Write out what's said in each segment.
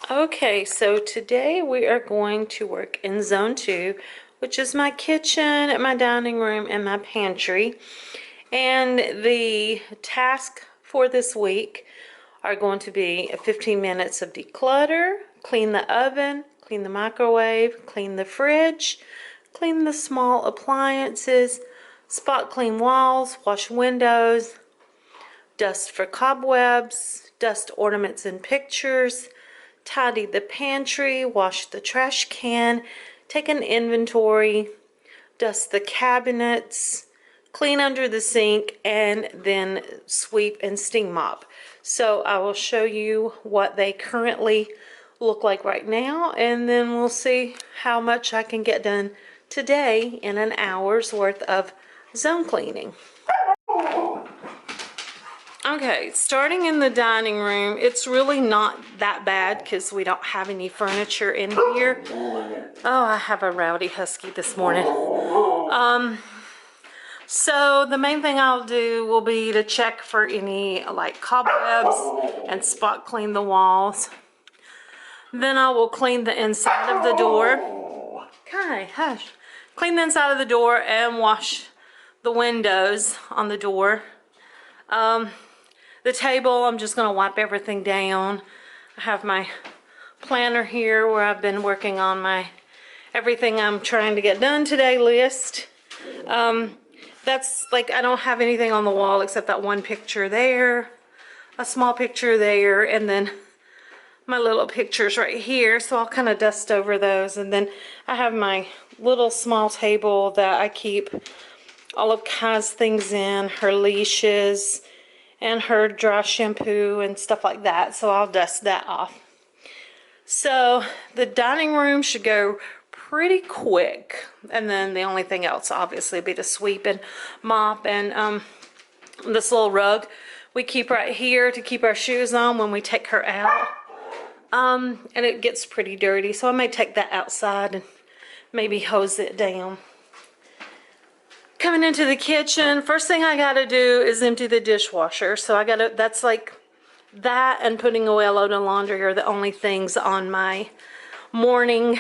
Okay, so today we are going to work in zone 2, which is my kitchen, my dining room, and my pantry. And the task for this week are going to be 15 minutes of declutter, clean the oven, clean the microwave, clean the fridge, clean the small appliances, spot clean walls, wash windows, dust for cobwebs, dust ornaments and pictures, tidy the pantry, wash the trash can, take an inventory, dust the cabinets, clean under the sink, and then sweep and steam mop. So I will show you what they currently look like right now, and then we'll see how much I can get done today in an hour's worth of zone cleaning. Okay, starting in the dining room, it's really not that bad because we don't have any furniture in here. Oh, I have a rowdy husky this morning. So the main thing I'll do will be to check for any like cobwebs and spot clean the walls. Then I will clean the inside of the door. Okay, hush. Clean the inside of the door and wash the windows on the door. The table, I'm just going to wipe everything down. I have my planner here where I've been working on my everything I'm trying to get done today list. That's like, I don't have anything on the wall except that one picture there, a small picture there, and then my little pictures right here. So I'll kind of dust over those. And then I have my little small table that I keep all of Kai's things in, her leashes, and her dry shampoo and stuff like that. So I'll dust that off. So the dining room should go pretty quick. And then the only thing else obviously be to sweep and mop. And this little rug we keep right here to keep our shoes on when we take her out. And it gets pretty dirty. So I may take that outside and maybe hose it down. Coming into the kitchen, first thing I gotta do is empty the dishwasher. So that's like that and putting away a load of laundry are the only things on my morning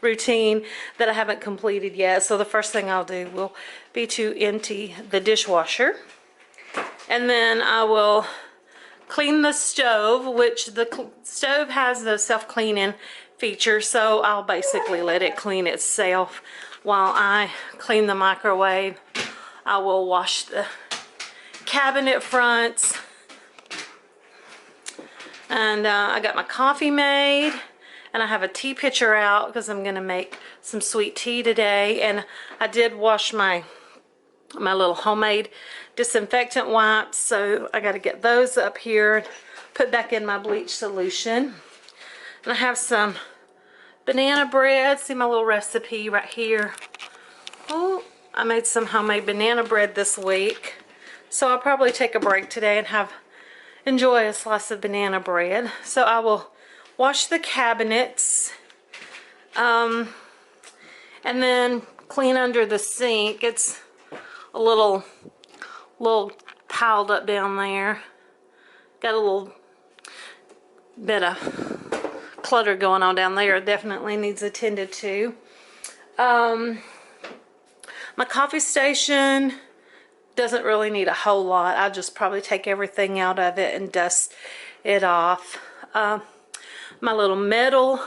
routine that I haven't completed yet. So the first thing I'll do will be to empty the dishwasher. And then I will clean the stove, which the stove has the self-cleaning feature. So I'll basically let it clean itself. While I clean the microwave, I will wash the cabinet fronts. And I got my coffee made, and I have a tea pitcher out because I'm going to make some sweet tea today. And I did wash my little homemade disinfectant wipes, so I got to get those up here, put back in my bleach solution. And I have some banana bread. See my little recipe right here. Oh, I made some homemade banana bread this week. So I'll probably take a break today and enjoy a slice of banana bread. So I will wash the cabinets. And then clean under the sink. It's a little piled up down there. Got a little bit of clutter going on down there. Definitely needs attended to. My coffee station doesn't really need a whole lot. I'll just probably take everything out of it and dust it off. My little metal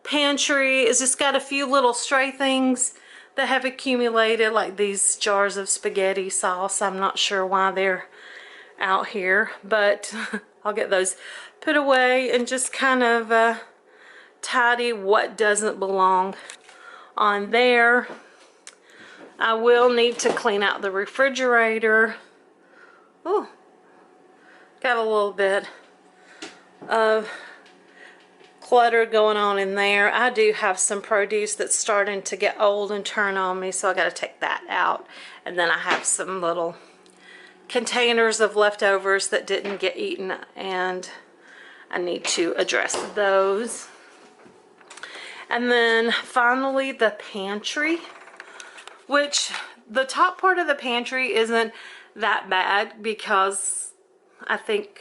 pantry is just got a few little stray things that have accumulated, like these jars of spaghetti sauce. I'm not sure why they're out here, but I'll get those put away and just kind of tidy what doesn't belong on there. I will need to clean out the refrigerator. Oh, got a little bit of clutter going on in there. I do have some produce that's starting to get old and turn on me, so I got to take that out. And then I have some little containers of leftovers that didn't get eaten, and I need to address those. And then finally the pantry, which the top part of the pantry isn't that bad because I think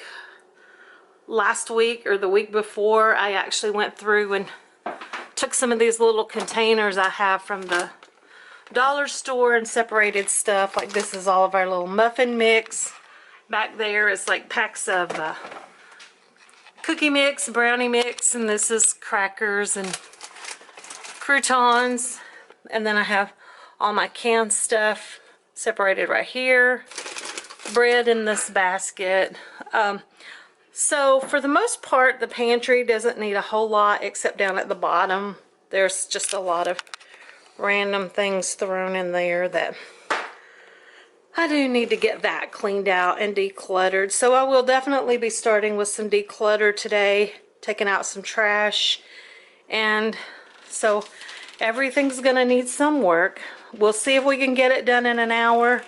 last week or the week before, I actually went through and took some of these little containers I have from the dollar store and separated stuff. Like this is all of our little muffin mix. Back there is like packs of cookie mix, brownie mix, and this is crackers and croutons. And then I have all my canned stuff separated right here. Bread in this basket. So for the most part, the pantry doesn't need a whole lot except down at the bottom. There's just a lot of random things thrown in there that I do need to get that cleaned out and decluttered. So I will definitely be starting with some declutter today, taking out some trash. And so everything's gonna need some work. We'll see if we can get it done in an hour.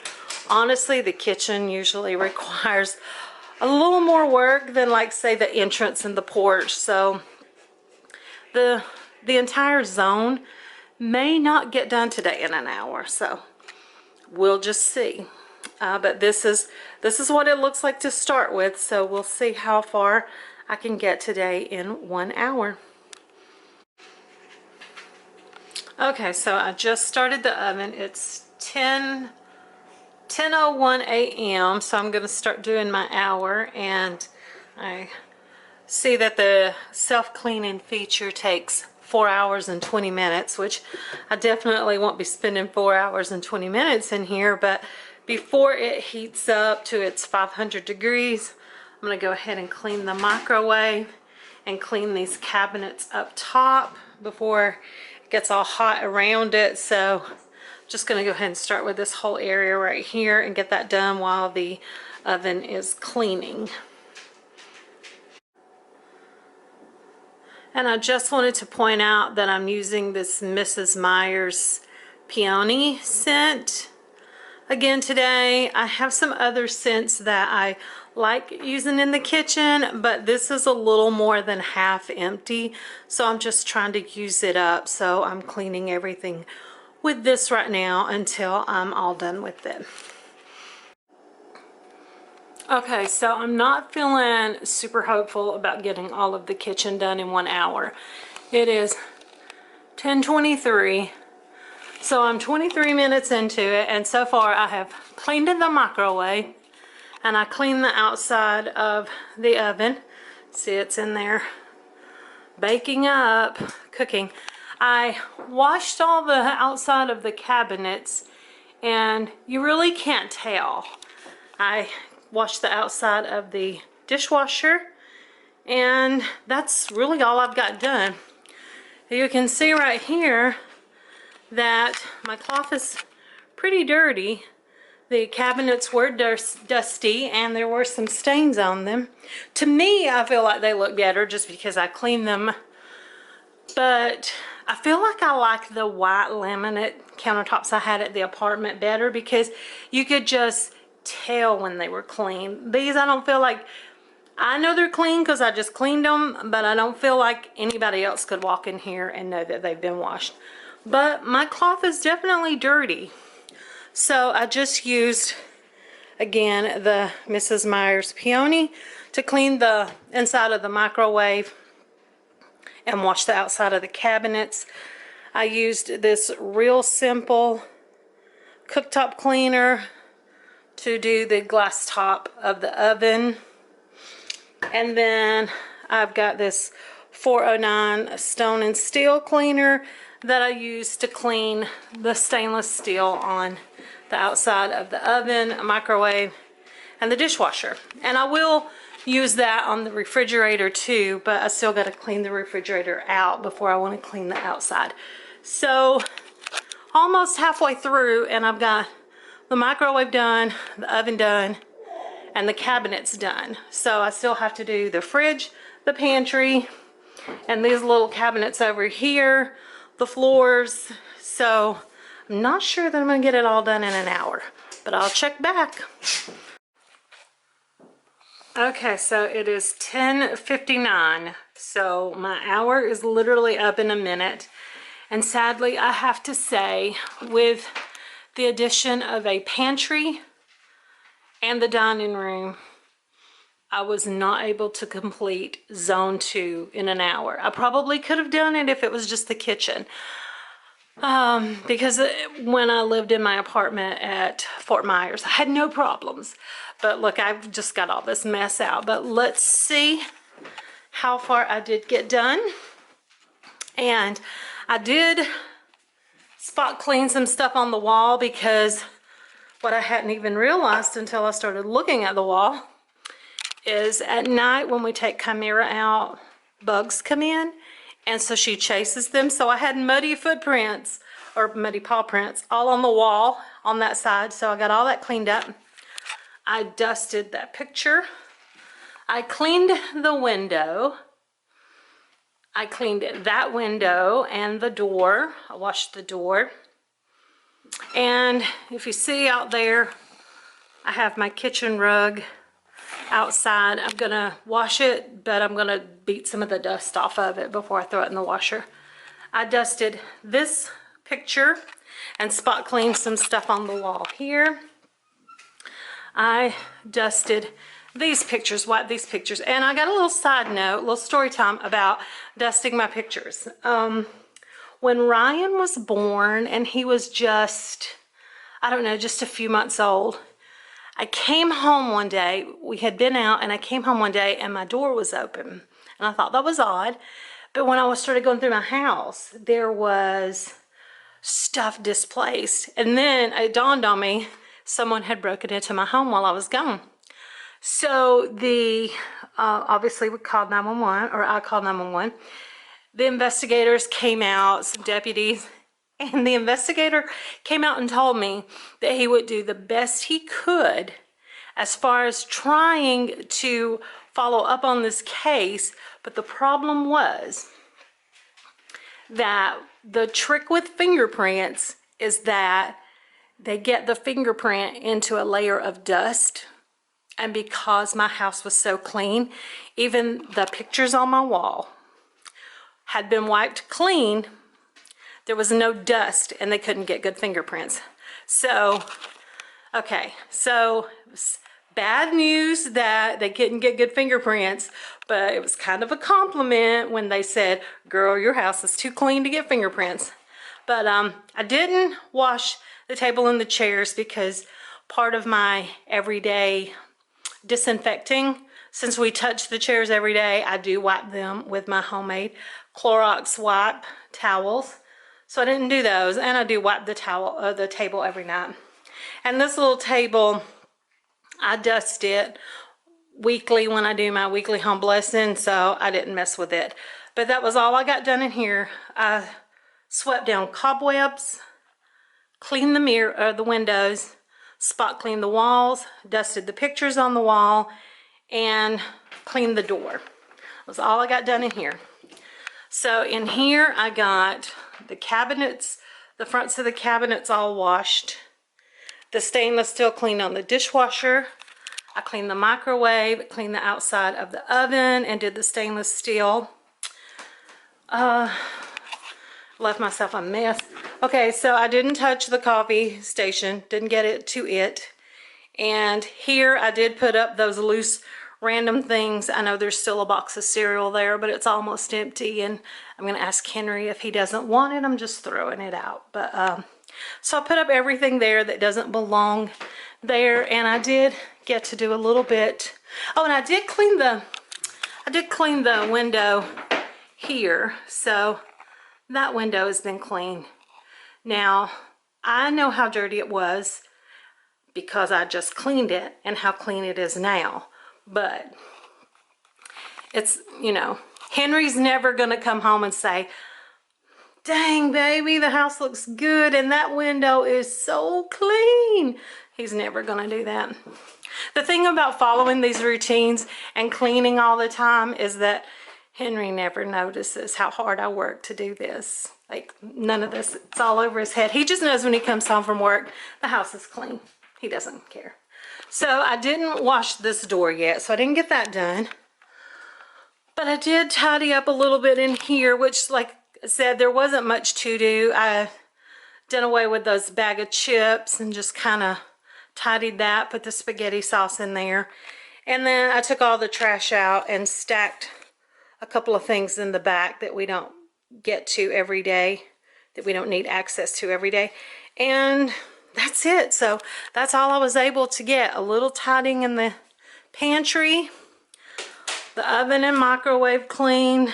Honestly, the kitchen usually requires a little more work than, like, say, the entrance and the porch. So the entire zone may not get done today in an hour. So we'll just see. But this is what it looks like to start with. So we'll see how far I can get today in 1 hour. Okay, so I just started the oven. It's 10:01 a.m. so I'm going to start doing my hour, and I see that the self-cleaning feature takes 4 hours and 20 minutes, which I definitely won't be spending 4 hours and 20 minutes in here, but before it heats up to its 500 degrees, I'm going to go ahead and clean the microwave and clean these cabinets up top before it gets all hot around it. So just going to go ahead and start with this whole area right here and get that done while the oven is cleaning. And I just wanted to point out that I'm using this Mrs. Meyer's Peony scent again today. I have some other scents that I like using in the kitchen, but this is a little more than half empty, so I'm just trying to use it up. So I'm cleaning everything with this right now until I'm all done with it. Okay, so I'm not feeling super hopeful about getting all of the kitchen done in 1 hour. It is 10:23, so I'm 23 minutes into it, and so far I have cleaned in the microwave, and I cleaned the outside of the oven. See, it's in there baking up, cooking. I washed all the outside of the cabinets, and you really can't tell. I washed the outside of the dishwasher, and that's really all I've got done. You can see right here that my cloth is pretty dirty. The cabinets were dusty, and there were some stains on them. To me, I feel like they look better just because I cleaned them, but I feel like I like the white laminate countertops I had at the apartment better because you could just tell when they were clean. These, I don't feel like, I know they're clean because I just cleaned them, but I don't feel like anybody else could walk in here and know that they've been washed. But my cloth is definitely dirty. So I just used, again, the Mrs. Meyer's Peony to clean the inside of the microwave and wash the outside of the cabinets. I used this real simple cooktop cleaner to do the glass top of the oven. And then I've got this 409 stone and steel cleaner that I use to clean the stainless steel on the outside of the oven, microwave, and the dishwasher. And I will use that on the refrigerator too, but I still got to clean the refrigerator out before I want to clean the outside. So almost halfway through, and I've got the microwave done, the oven done, and the cabinets done. So I still have to do the fridge, the pantry, and these little cabinets over here, the floors. So I'm not sure that I'm going to get it all done in an hour, but I'll check back. Okay, so it is 10:59, so my hour is literally up in a minute. And sadly, I have to say, with the addition of a pantry and the dining room, I was not able to complete zone 2 in an hour. I probably could have done it if it was just the kitchen. Because when I lived in my apartment at Fort Myers, I had no problems. But look, I've just got all this mess out. But let's see how far I did get done. And I did spot clean some stuff on the wall, because what I hadn't even realized until I started looking at the wall is at night when we take Chimera out, bugs come in, and so she chases them. So I had muddy footprints, or muddy paw prints, all on the wall on that side. So I got all that cleaned up. I dusted that picture. I cleaned the window. I cleaned that window and the door. I washed the door. And if you see out there, I have my kitchen rug outside. I'm gonna wash it, but I'm gonna beat some of the dust off of it before I throw it in the washer. I dusted this picture and spot cleaned some stuff on the wall here. I dusted these pictures, wiped these pictures, and I got a little side note, a little story time about dusting my pictures. When Ryan was born and he was just, I don't know, just a few months old, I came home one day. We had been out, and I came home one day and my door was open, and I thought that was odd. But when I started going through my house, there was stuff displaced, and then it dawned on me someone had broken into my home while I was gone. So obviously we called 911, or I called 911. The investigators came out, some deputies, and the investigator came out and told me that he would do the best he could as far as trying to follow up on this case. But the problem was that the trick with fingerprints is that they get the fingerprint into a layer of dust. And because my house was so clean, even the pictures on my wall had been wiped clean, there was no dust, and they couldn't get good fingerprints. So, okay, so it was bad news that they couldn't get good fingerprints, but it was kind of a compliment when they said, girl, your house is too clean to get fingerprints. But I didn't wash the table and the chairs, because part of my everyday disinfecting, since we touch the chairs every day, I do wipe them with my homemade Clorox wipe towels. So I didn't do those, and I do wipe the table every night. And this little table, I dust it weekly when I do my weekly home blessing, so I didn't mess with it. But that was all I got done in here. I swept down cobwebs, cleaned the windows, spot cleaned the walls, dusted the pictures on the wall, and cleaned the door. That was all I got done in here. So in here I got the cabinets, the fronts of the cabinets all washed. The stainless steel cleaned on the dishwasher. I cleaned the microwave, cleaned the outside of the oven, and did the stainless steel. Left myself a mess. Okay, so I didn't touch the coffee station, didn't get it to it. And here I did put up those loose random things. I know there's still a box of cereal there, but it's almost empty, and I'm gonna ask Henry if he doesn't want it. I'm just throwing it out. But so I put up everything there that doesn't belong there, and I did get to do a little bit. Oh, and I did clean the window here, so that window has been cleaned. Now I know how dirty it was because I just cleaned it, and how clean it is now. But it's, you know, Henry's never gonna come home and say, dang baby, the house looks good and that window is so clean. He's never gonna do that. The thing about following these routines and cleaning all the time is that Henry never notices how hard I work to do this. Like, none of this, it's all over his head. He just knows when he comes home from work, the house is clean. He doesn't care. So I didn't wash this door yet, so I didn't get that done. But I did tidy up a little bit in here, which, like I said, there wasn't much to do. I done away with those bag of chips and just kind of tidied that, put the spaghetti sauce in there. And then I took all the trash out and stacked a couple of things in the back that we don't get to every day, that we don't need access to every day. And that's it. So that's all I was able to get. A little tidying in the pantry, the oven and microwave clean,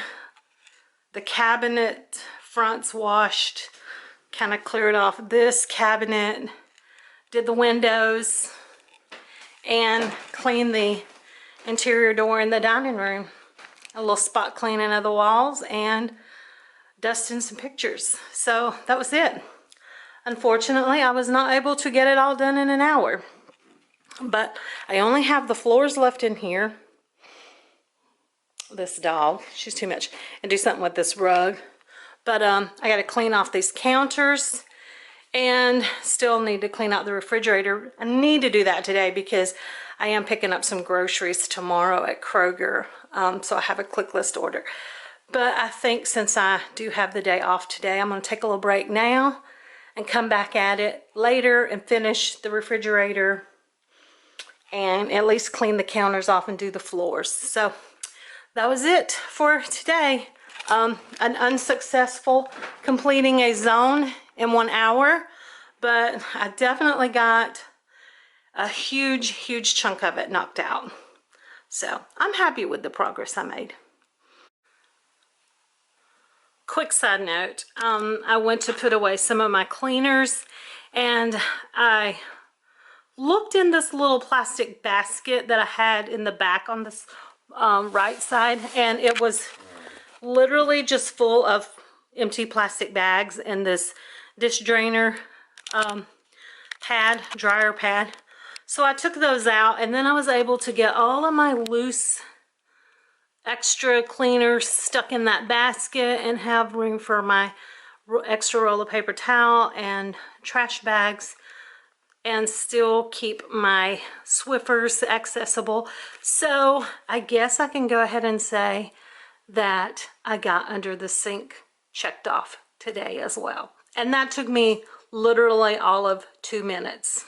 the cabinet fronts washed, kind of cleared off this cabinet, did the windows, and cleaned the interior door in the dining room. A little spot cleaning of the walls and dusting some pictures. So that was it. Unfortunately, I was not able to get it all done in an hour. But I only have the floors left in here. This dog, she's too much. And do something with this rug. But I got to clean off these counters. And still need to clean out the refrigerator. I need to do that today because I am picking up some groceries tomorrow at Kroger. So I have a click list order. But I think since I do have the day off today, I'm going to take a little break now and come back at it later and finish the refrigerator and at least clean the counters off and do the floors. So that was it for today. An unsuccessful completing a zone in 1 hour, but I definitely got a huge chunk of it knocked out. So I'm happy with the progress I made. Quick side note, I went to put away some of my cleaners and I looked in this little plastic basket that I had in the back on this right side, and it was literally just full of empty plastic bags and this dish drainer pad, dryer pad. So I took those out, and then I was able to get all of my loose extra cleaners stuck in that basket and have room for my extra roll of paper towel and trash bags, and still keep my Swiffers accessible. So I guess I can go ahead and say that I got under the sink checked off today as well. And that took me literally all of 2 minutes.